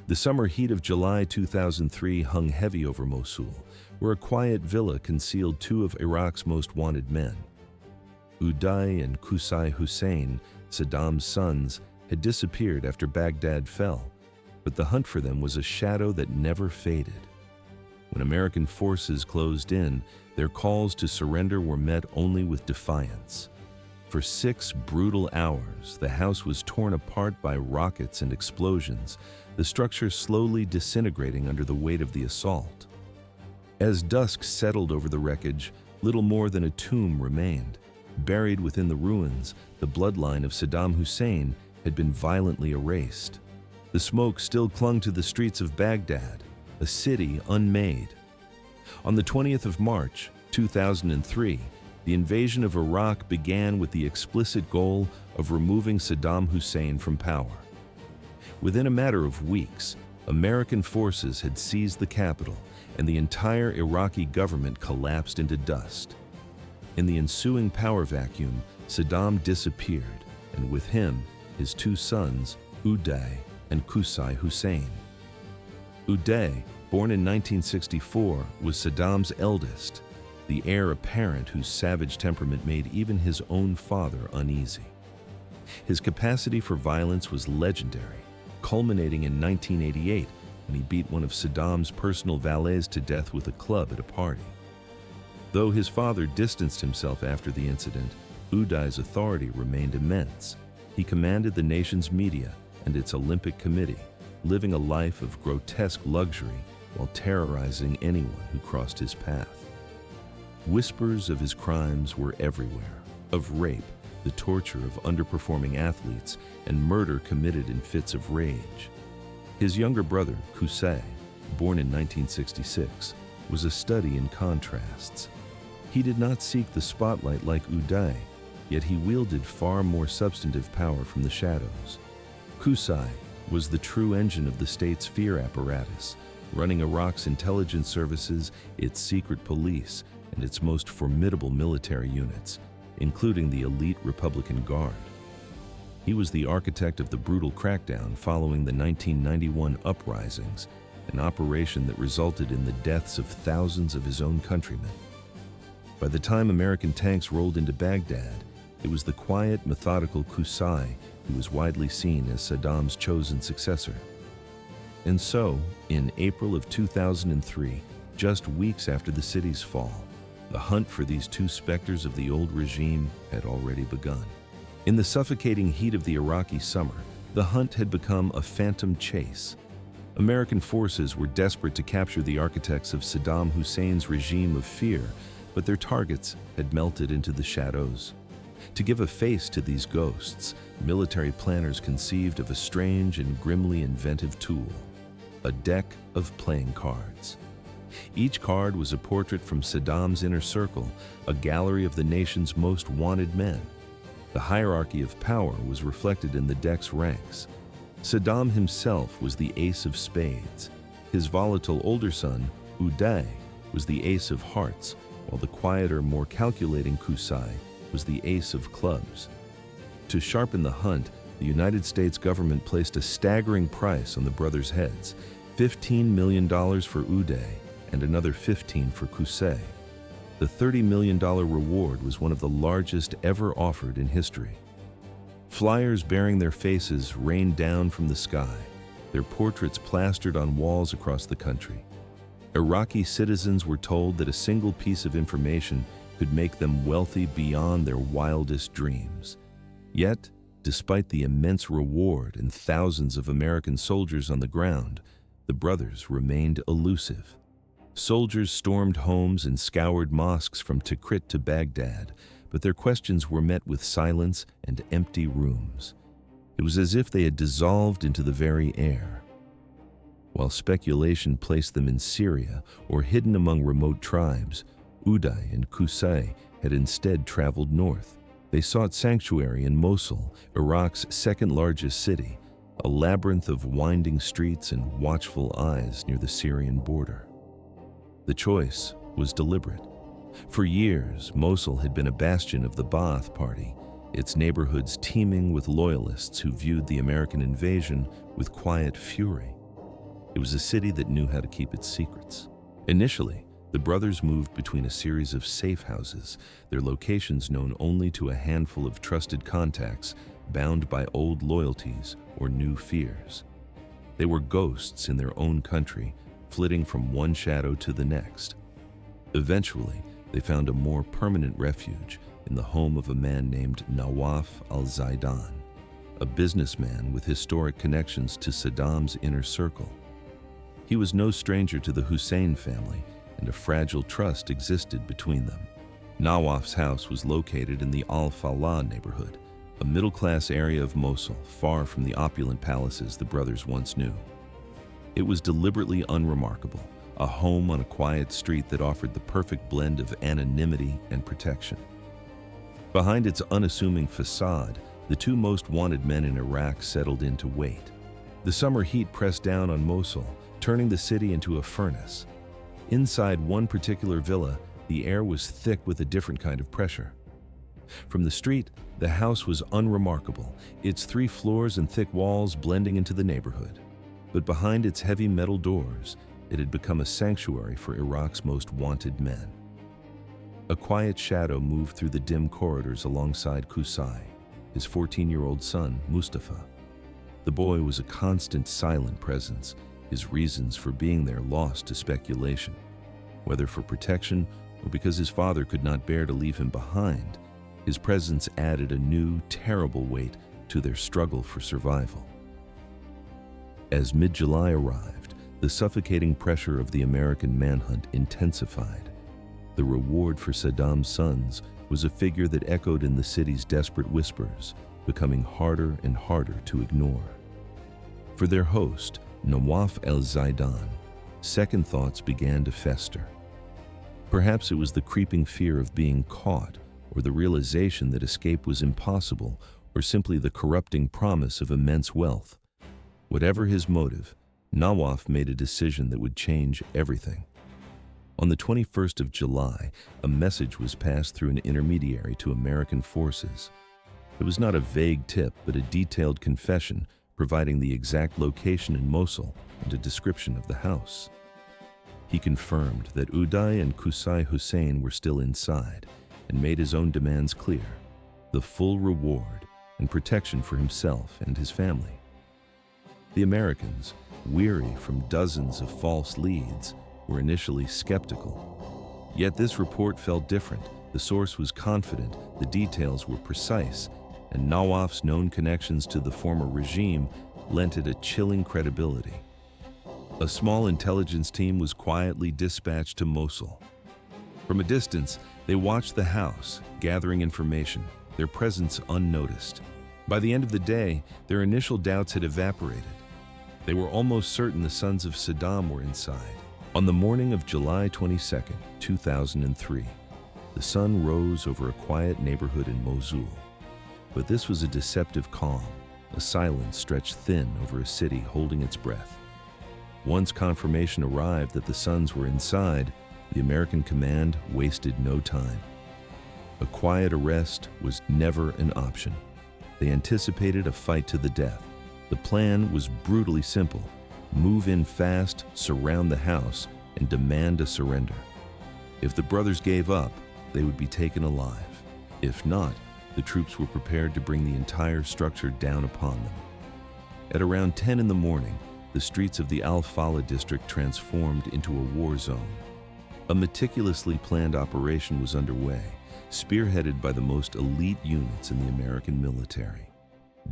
The summer heat of July 2003 hung heavy over Mosul, where a quiet villa concealed two of Iraq's most wanted men. Uday and Qusay Hussein, Saddam's sons, had disappeared after Baghdad fell, but the hunt for them was a shadow that never faded. When American forces closed in, their calls to surrender were met only with defiance. For 6 brutal hours, the house was torn apart by rockets and explosions, the structure slowly disintegrating under the weight of the assault. As dusk settled over the wreckage, little more than a tomb remained. Buried within the ruins, the bloodline of Saddam Hussein had been violently erased. The smoke still clung to the streets of Baghdad, a city unmade. On the 20th of March, 2003, the invasion of Iraq began with the explicit goal of removing Saddam Hussein from power. Within a matter of weeks, American forces had seized the capital, and the entire Iraqi government collapsed into dust. In the ensuing power vacuum, Saddam disappeared, and with him, his 2 sons, Uday and Qusay Hussein. Uday, born in 1964, was Saddam's eldest, the heir apparent whose savage temperament made even his own father uneasy. His capacity for violence was legendary, culminating in 1988 when he beat one of Saddam's personal valets to death with a club at a party. Though his father distanced himself after the incident, Uday's authority remained immense. He commanded the nation's media and its Olympic Committee, living a life of grotesque luxury while terrorizing anyone who crossed his path. Whispers of his crimes were everywhere, of rape, the torture of underperforming athletes, and murder committed in fits of rage. His younger brother, Qusay, born in 1966, was a study in contrasts. He did not seek the spotlight like Uday, yet he wielded far more substantive power from the shadows. Qusay was the true engine of the state's fear apparatus, running Iraq's intelligence services, its secret police, and its most formidable military units, including the elite Republican Guard. He was the architect of the brutal crackdown following the 1991 uprisings, an operation that resulted in the deaths of thousands of his own countrymen. By the time American tanks rolled into Baghdad, it was the quiet, methodical Qusay who was widely seen as Saddam's chosen successor. And so, in April of 2003, just weeks after the city's fall, the hunt for these 2 specters of the old regime had already begun. In the suffocating heat of the Iraqi summer, the hunt had become a phantom chase. American forces were desperate to capture the architects of Saddam Hussein's regime of fear, but their targets had melted into the shadows. To give a face to these ghosts, military planners conceived of a strange and grimly inventive tool, a deck of playing cards. Each card was a portrait from Saddam's inner circle, a gallery of the nation's most wanted men. The hierarchy of power was reflected in the deck's ranks. Saddam himself was the ace of spades. His volatile older son, Uday, was the ace of hearts, while the quieter, more calculating Qusay was the ace of clubs. To sharpen the hunt, the United States government placed a staggering price on the brothers' heads, $15 million for Uday and another $15 million for Qusay. The $30 million reward was one of the largest ever offered in history. Flyers bearing their faces rained down from the sky, their portraits plastered on walls across the country. Iraqi citizens were told that a single piece of information could make them wealthy beyond their wildest dreams. Yet, despite the immense reward and thousands of American soldiers on the ground, the brothers remained elusive. Soldiers stormed homes and scoured mosques from Tikrit to Baghdad, but their questions were met with silence and empty rooms. It was as if they had dissolved into the very air. While speculation placed them in Syria or hidden among remote tribes, Uday and Qusay had instead traveled north. They sought sanctuary in Mosul, Iraq's second-largest city, a labyrinth of winding streets and watchful eyes near the Syrian border. The choice was deliberate. For years, Mosul had been a bastion of the Ba'ath Party, its neighborhoods teeming with loyalists who viewed the American invasion with quiet fury. It was a city that knew how to keep its secrets. Initially, the brothers moved between a series of safe houses, their locations known only to a handful of trusted contacts, bound by old loyalties or new fears. They were ghosts in their own country, flitting from one shadow to the next. Eventually, they found a more permanent refuge in the home of a man named Nawaf al-Zaidan, a businessman with historic connections to Saddam's inner circle. He was no stranger to the Hussein family, and a fragile trust existed between them. Nawaf's house was located in the Al-Falah neighborhood, a middle-class area of Mosul, far from the opulent palaces the brothers once knew. It was deliberately unremarkable, a home on a quiet street that offered the perfect blend of anonymity and protection. Behind its unassuming facade, the two most wanted men in Iraq settled in to wait. The summer heat pressed down on Mosul, turning the city into a furnace. Inside one particular villa, the air was thick with a different kind of pressure. From the street, the house was unremarkable, its 3 floors and thick walls blending into the neighborhood. But behind its heavy metal doors, it had become a sanctuary for Iraq's most wanted men. A quiet shadow moved through the dim corridors alongside Qusay, his 14-year-old son, Mustafa. The boy was a constant, silent presence, his reasons for being there lost to speculation. Whether for protection or because his father could not bear to leave him behind, his presence added a new, terrible weight to their struggle for survival. As mid-July arrived, the suffocating pressure of the American manhunt intensified. The reward for Saddam's sons was a figure that echoed in the city's desperate whispers, becoming harder and harder to ignore. For their host, Nawaf al-Zaidan, second thoughts began to fester. Perhaps it was the creeping fear of being caught, or the realization that escape was impossible, or simply the corrupting promise of immense wealth. Whatever his motive, Nawaf made a decision that would change everything. On the 21st of July, a message was passed through an intermediary to American forces. It was not a vague tip, but a detailed confession providing the exact location in Mosul and a description of the house. He confirmed that Uday and Qusay Hussein were still inside and made his own demands clear: the full reward and protection for himself and his family. The Americans, weary from dozens of false leads, were initially skeptical. Yet this report felt different. The source was confident, the details were precise, and Nawaf's known connections to the former regime lent it a chilling credibility. A small intelligence team was quietly dispatched to Mosul. From a distance, they watched the house, gathering information, their presence unnoticed. By the end of the day, their initial doubts had evaporated. They were almost certain the sons of Saddam were inside. On the morning of July 22, 2003, the sun rose over a quiet neighborhood in Mosul. But this was a deceptive calm, a silence stretched thin over a city holding its breath. Once confirmation arrived that the sons were inside, the American command wasted no time. A quiet arrest was never an option. They anticipated a fight to the death. The plan was brutally simple: move in fast, surround the house, and demand a surrender. If the brothers gave up, they would be taken alive. If not, the troops were prepared to bring the entire structure down upon them. At around 10 in the morning, the streets of the Al-Falah district transformed into a war zone. A meticulously planned operation was underway, spearheaded by the most elite units in the American military.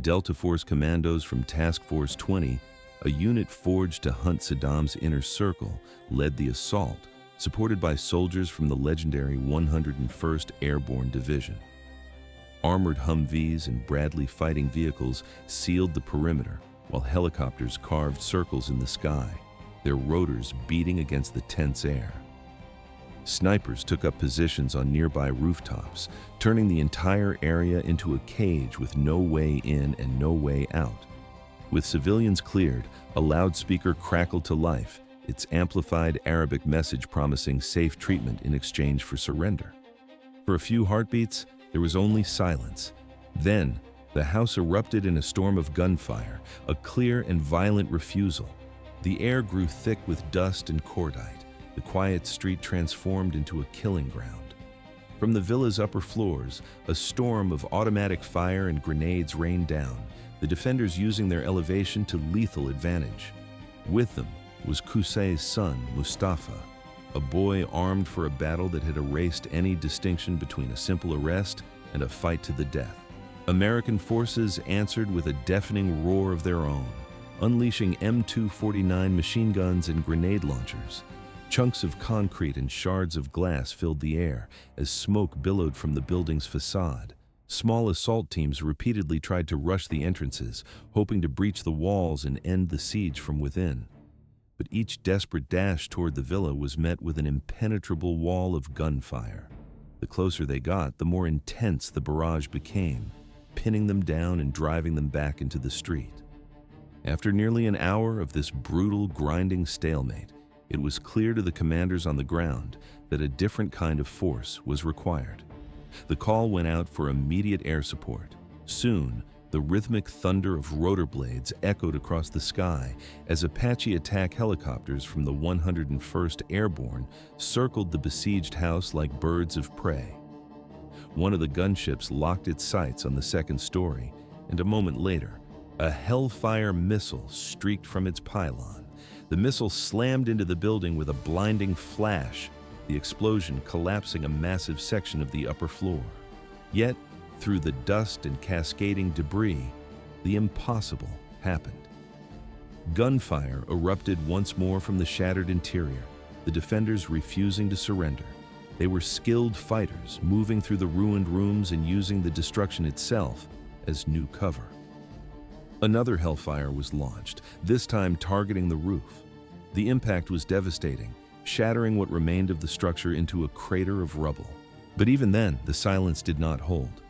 Delta Force commandos from Task Force 20, a unit forged to hunt Saddam's inner circle, led the assault, supported by soldiers from the legendary 101st Airborne Division. Armored Humvees and Bradley fighting vehicles sealed the perimeter, while helicopters carved circles in the sky, their rotors beating against the tense air. Snipers took up positions on nearby rooftops, turning the entire area into a cage with no way in and no way out. With civilians cleared, a loudspeaker crackled to life, its amplified Arabic message promising safe treatment in exchange for surrender. For a few heartbeats, there was only silence. Then, the house erupted in a storm of gunfire, a clear and violent refusal. The air grew thick with dust and cordite. The quiet street transformed into a killing ground. From the villa's upper floors, a storm of automatic fire and grenades rained down, the defenders using their elevation to lethal advantage. With them was Qusay's son, Mustafa, a boy armed for a battle that had erased any distinction between a simple arrest and a fight to the death. American forces answered with a deafening roar of their own, unleashing M249 machine guns and grenade launchers. Chunks of concrete and shards of glass filled the air as smoke billowed from the building's facade. Small assault teams repeatedly tried to rush the entrances, hoping to breach the walls and end the siege from within. But each desperate dash toward the villa was met with an impenetrable wall of gunfire. The closer they got, the more intense the barrage became, pinning them down and driving them back into the street. After nearly an hour of this brutal, grinding stalemate, it was clear to the commanders on the ground that a different kind of force was required. The call went out for immediate air support. Soon, the rhythmic thunder of rotor blades echoed across the sky as Apache attack helicopters from the 101st Airborne circled the besieged house like birds of prey. One of the gunships locked its sights on the second story, and a moment later, a Hellfire missile streaked from its pylon. The missile slammed into the building with a blinding flash, the explosion collapsing a massive section of the upper floor. Yet, through the dust and cascading debris, the impossible happened. Gunfire erupted once more from the shattered interior, the defenders refusing to surrender. They were skilled fighters, moving through the ruined rooms and using the destruction itself as new cover. Another Hellfire was launched, this time targeting the roof. The impact was devastating, shattering what remained of the structure into a crater of rubble. But even then, the silence did not hold.